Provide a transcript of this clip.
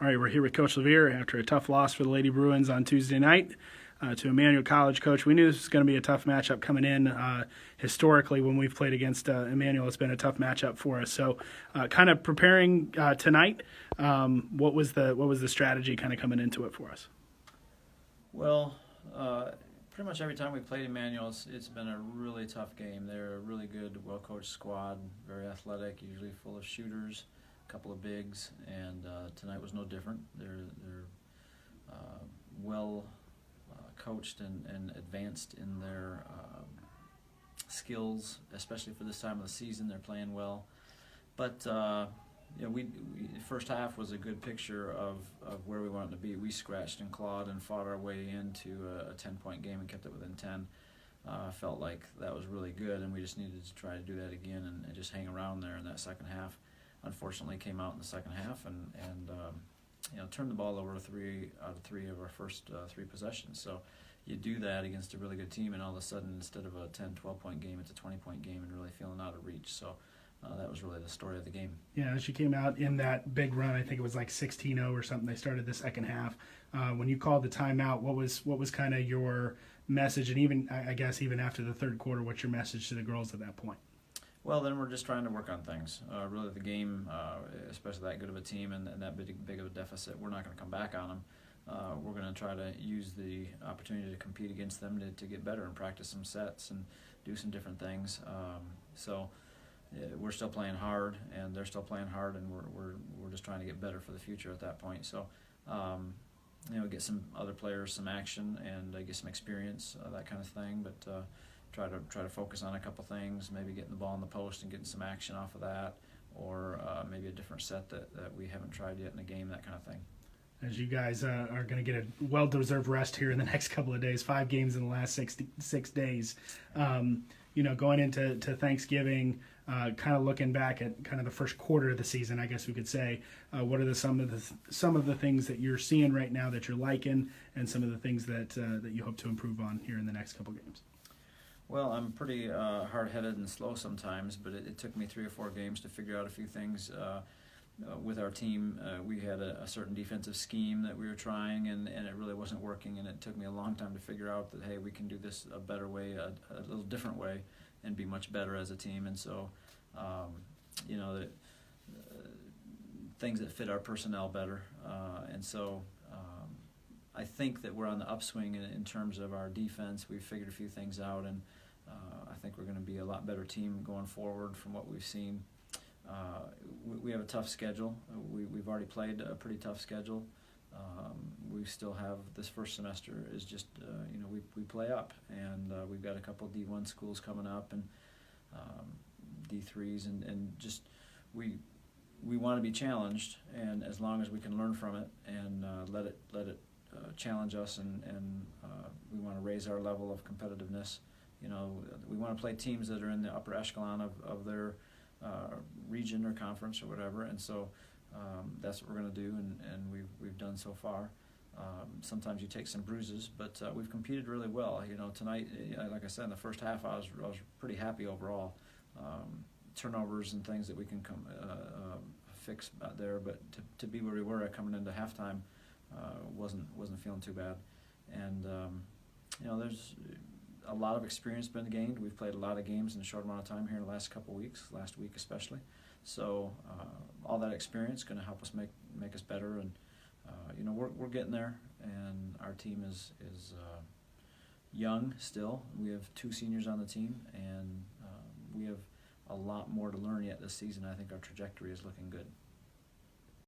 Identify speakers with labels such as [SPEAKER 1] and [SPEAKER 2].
[SPEAKER 1] All right, we're here with Coach LeViere after a tough loss for the Lady Bruins on Tuesday night to Emmanuel College. Coach, we knew this was going to be a tough matchup coming in. Historically, when we've played against Emmanuel, it's been a tough matchup for us. So, kind of preparing tonight, what was the strategy kind of coming into it for us?
[SPEAKER 2] Well, pretty much every time we played Emmanuel, it's been a really tough game. They're a really good, well-coached squad, very athletic, usually full of shooters, a couple of bigs, and tonight was no different. They're well coached and advanced in their skills, especially for this time of the season. They're playing well, but we first half was a good picture of where we wanted to be. We scratched and clawed and fought our way into a 10-point game and kept it within 10. Felt like that was really good, and we just needed to try to do that again and just hang around there in that second half. Unfortunately, came out in the second half and turned the ball over 3 out of 3 of our first 3 possessions. So you do that against a really good team, and all of a sudden, instead of a 10, 12-point game, it's a 20-point game and really feeling out of reach. So that was really the story of the game.
[SPEAKER 1] Yeah, she came out in that big run. I think it was like 16-0 or something. They started the second half. When you called the timeout, what was kind of your message? And even, I guess, even after the third quarter, what's your message to the girls at that point?
[SPEAKER 2] Well, then we're just trying to work on things. Really, the game, especially that good of a team and that big of a deficit, we're not going to come back on them. We're going to try to use the opportunity to compete against them to get better and practice some sets and do some different things. We're still playing hard, and they're still playing hard, and we're just trying to get better for the future at that point. So, get some other players some action and get some experience, that kind of thing. But try to focus on a couple things, maybe getting the ball in the post and getting some action off of that, or maybe a different set that we haven't tried yet in a game, that kind of thing.
[SPEAKER 1] As you guys are going to get a well-deserved rest here in the next couple of days, 5 games in the last 6 days. Going into Thanksgiving, kind of looking back at kind of the first quarter of the season, I guess we could say, what are some of the things that you're seeing right now that you're liking, and some of the things that you hope to improve on here in the next couple games?
[SPEAKER 2] Well, I'm pretty hard-headed and slow sometimes, but it took me 3 or 4 games to figure out a few things. With our team, we had a certain defensive scheme that we were trying, and it really wasn't working, and it took me a long time to figure out that, hey, we can do this a better way, a little different way, and be much better as a team. And so, things that fit our personnel better. I think that we're on the upswing in terms of our defense. We've figured a few things out, and I think we're going to be a lot better team going forward from what we've seen. We have a tough schedule. We've already played a pretty tough schedule. We still have this first semester is just, we play up, and we've got a couple of D1 schools coming up and D3s, and just we want to be challenged, and as long as we can learn from it and let it challenge us, and we want to raise our level of competitiveness. We want to play teams that are in the upper echelon of their region or conference or whatever, and so that's what we're going to do, and we've done so far. Sometimes you take some bruises, but we've competed really well. Tonight, like I said, in the first half, I was pretty happy overall. Turnovers and things that we can fix out there, but to be where we were coming into halftime, wasn't feeling too bad. And there's a lot of experience been gained. We've played a lot of games in a short amount of time here in the last couple of weeks, last week especially. So all that experience is going to help us make us better, and we're getting there. And our team is young still. We have 2 seniors on the team, and we have a lot more to learn yet this season. I think our trajectory is looking good.